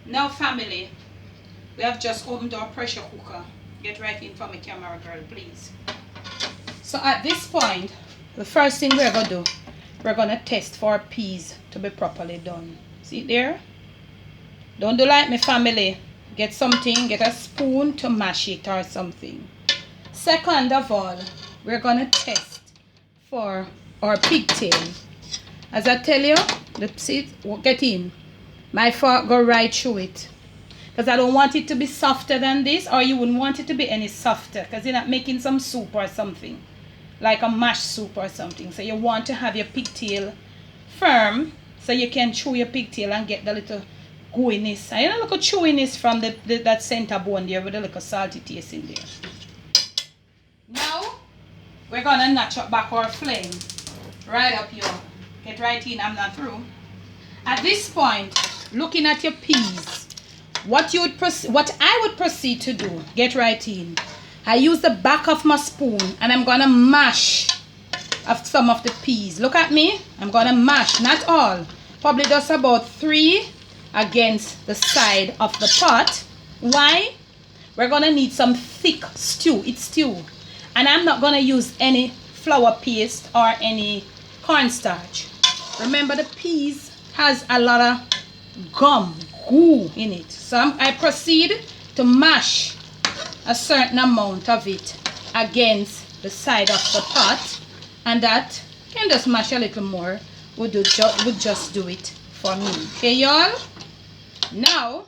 Now family, we have just opened our pressure cooker. Get right in from a camera girl, please. So at this point, the first thing we're gonna do, we're gonna test for peas to be properly done. See there? Don't do like me family. Get something, get a spoon to mash it or something. Second of all, we're gonna test for our pigtail. As I tell you, get in. My fork go right through it. Because I don't want it to be softer than this, or you wouldn't want it to be any softer because you're not making some soup or something. Like a mashed soup or something. So you want to have your pigtail firm so you can chew your pigtail and get the little gooiness. And you know, little chewiness from that center bone there with a little salty taste in there. Now, we're going to notch up back our flame. Right up here. Get right in, I'm not through. At this point, looking at your peas, what I would proceed to do, get right in. I use the back of my spoon and I'm going to mash some of the peas. Look at me. I'm going to mash, not all. Probably just about 3 against the side of the pot. Why? We're going to need some thick stew. It's stew. And I'm not going to use any flour paste or any cornstarch. Remember, the peas has a lot of goo in it. So I proceed to mash a certain amount of it against the side of the pot, and that can just mash a little more. Would just do it for me. Okay, y'all? Now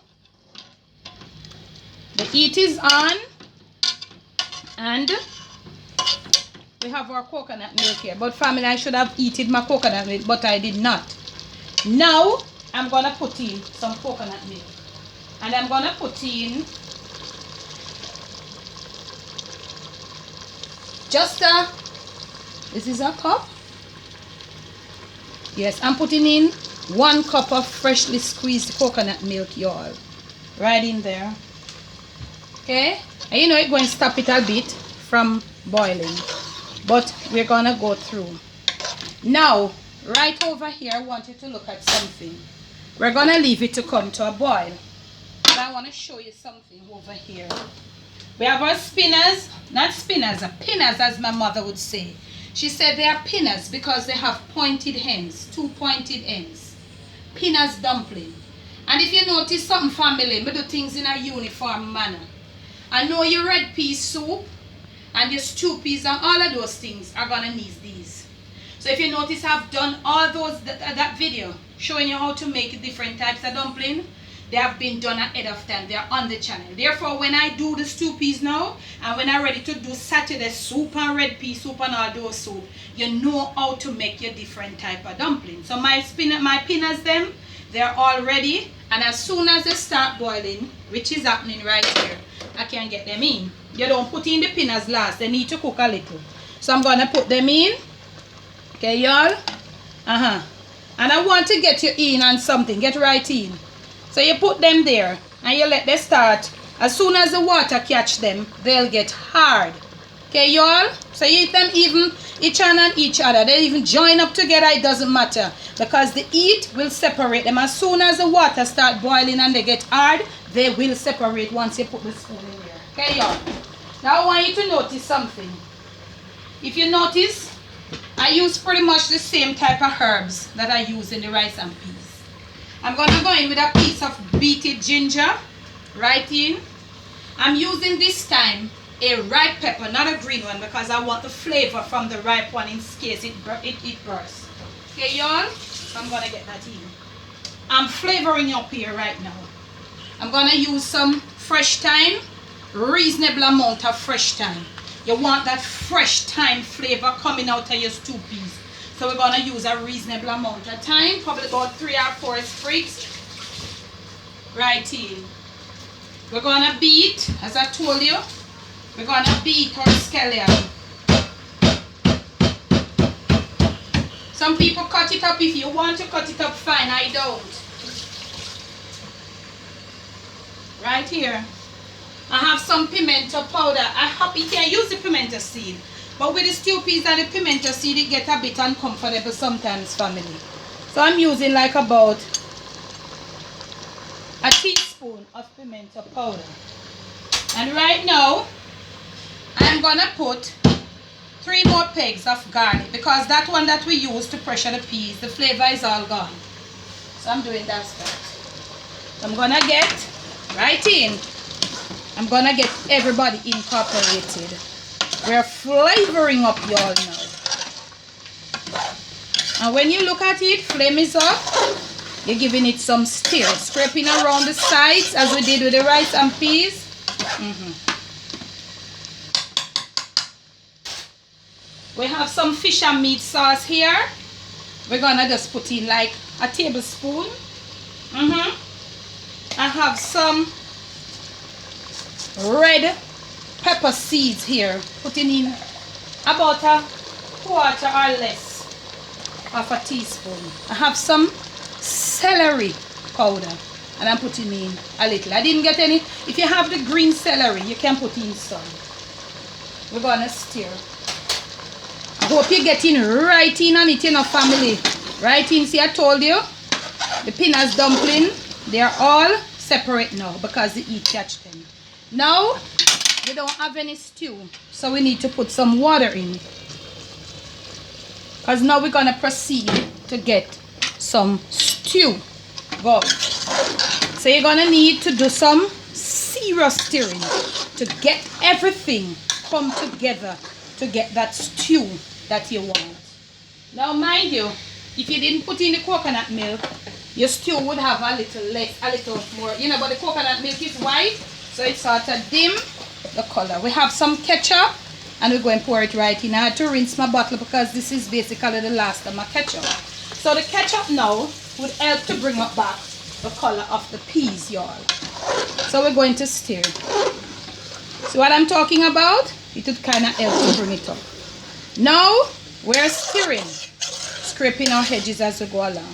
the heat is on and we have our coconut milk here. But family, I should have heated my coconut milk, but I did not. Now I'm gonna put in some coconut milk, and I'm gonna put in just this is a cup. Yes, I'm putting in 1 cup of freshly squeezed coconut milk, y'all. Right in there. Okay? And you know, it's going to stop it a bit from boiling. But we're going to go through. Now, right over here, I want you to look at something. We're going to leave it to come to a boil. But I want to show you something over here. We have our spinners, not spinners, pinnas as my mother would say. She said they are pinnas because they have pointed ends, 2 pointed ends. Pinnas dumpling. And if you notice something family, we do things in a uniform manner. I know your red pea soup and your stew peas and all of those things are going to need these. So if you notice, I've done all those that video showing you how to make different types of dumpling. They have been done ahead of time. They are on the channel. Therefore, when I do the stew peas now, and when I'm ready to do Saturday soup and red pea soup and all those soup, you know how to make your different type of dumpling. So my pinnas, them, they're all ready. And as soon as they start boiling, which is happening right here, I can get them in. You don't put in the pinnas last. They need to cook a little. So I'm going to put them in. Okay, y'all? And I want to get you in on something. Get right in. So you put them there and you let them start. As soon as the water catch them, they'll get hard. Okay, y'all? So you eat them even each on each other. They even join up together, it doesn't matter. Because the heat will separate them. As soon as the water start boiling and they get hard, they will separate once you put the spoon in there. Okay, y'all? Now I want you to notice something. If you notice, I use pretty much the same type of herbs that I use in the rice and peas. I'm going to go in with a piece of beaten ginger, right in. I'm using this time a ripe pepper, not a green one, because I want the flavor from the ripe one in case it bursts. Okay, y'all? So I'm going to get that in. I'm flavoring up here right now. I'm going to use some fresh thyme, reasonable amount of fresh thyme. You want that fresh thyme flavor coming out of your stew peas. So we're going to use a reasonable amount of thyme, probably about 3 or 4 sprigs. Right in. We're going to beat, as I told you, we're going to beat our escallion. Some people cut it up. If you want to cut it up, fine. I don't. Right here. I have some pimento powder. I hope you can use the pimento seed. But with the stew peas and the pimento seed, it gets a bit uncomfortable sometimes, family. So I'm using like about a teaspoon of pimento powder. And right now, I'm gonna put 3 more pegs of garlic because that one that we use to pressure the peas, the flavor is all gone. So I'm doing that stuff. I'm gonna get right in. I'm gonna get everybody incorporated. We're flavoring up y'all now. And when you look at it, flame is up. You're giving it some stir, scraping around the sides as we did with the rice and peas. We have some fish and meat sauce here. We're gonna just put in like a tablespoon. I have some red pepper seeds here, putting in about a quarter or less of a teaspoon. I have some celery powder and I'm putting in a little. I didn't get any. If you have the green celery, you can put in some. We're gonna stir. I hope you're getting right in on it, you know, family. Right in. See, I told you the pinnas dumpling, they're all separate now because the heat catch them. Now we don't have any stew, so we need to put some water in, because now we're gonna proceed to get some stew. Go. So you're gonna need to do some serious stirring to get everything come together to get that stew that you want. Now mind you, if you didn't put in the coconut milk, your stew would have a little less, a little more, you know, but the coconut milk is white, so it sort of dim the color. We have some ketchup and we're going to pour it right in. I had to rinse my bottle because this is basically the last of my ketchup. So the ketchup now would help to bring up back the color of the peas, y'all. So we're going to stir. See what I'm talking about? It would kind of help to bring it up. Now we're stirring, scraping our edges as we go along.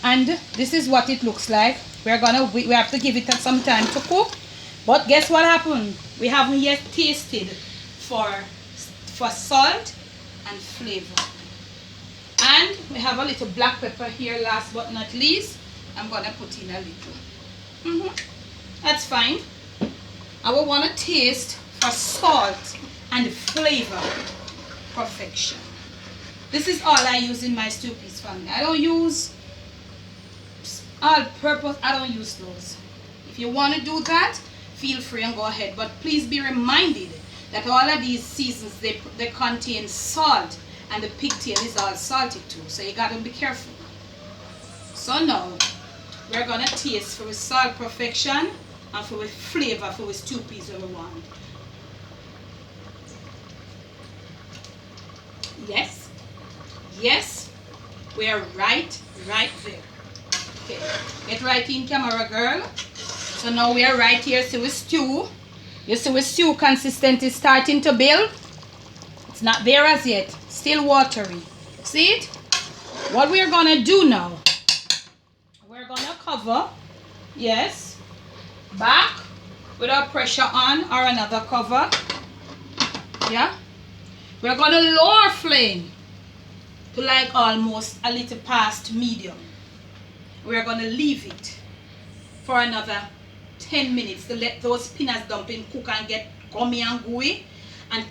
And this is what it looks like. We have to give it some time to cook. But guess what happened? We haven't yet tasted for salt and flavor. And we have a little black pepper here, last but not least. I'm gonna put in a little. That's fine. I will want to taste for salt and flavor perfection. This is all I use in my stew peas, family. I don't use all purpose. I don't use those. If you want to do that, feel free and go ahead. But please be reminded that all of these seasons, they contain salt, and the pigtail is all salty too. So you gotta be careful. So now we're gonna taste for the salt perfection and for the flavor for the stew peas that we want. Yes, we are right there. Okay, get right in, camera girl. So now we are right here. See, with stew. You see, with stew consistent is starting to build. It's not there as yet. Still watery. See it? What we are gonna do now? We're gonna cover. Yes. Back with our pressure on, or another cover. Yeah. We're gonna lower flame to like almost a little past medium. We're gonna leave it for another 10 minutes to let those pinnas dumpling cook and get gummy and gooey. And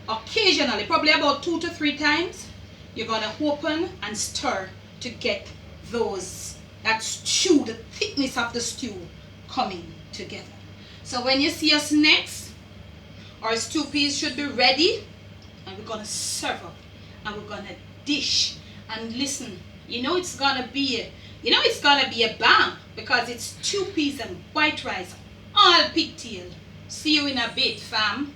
occasionally, probably about 2 to 3 times, you're gonna open and stir to get that stew, the thickness of the stew coming together. So when you see us next, our stew peas should be ready, and we're gonna serve up and we're gonna dish. And listen, you know it's gonna be a bang, because it's stew peas and white rice, all pigtail. See you in a bit, fam.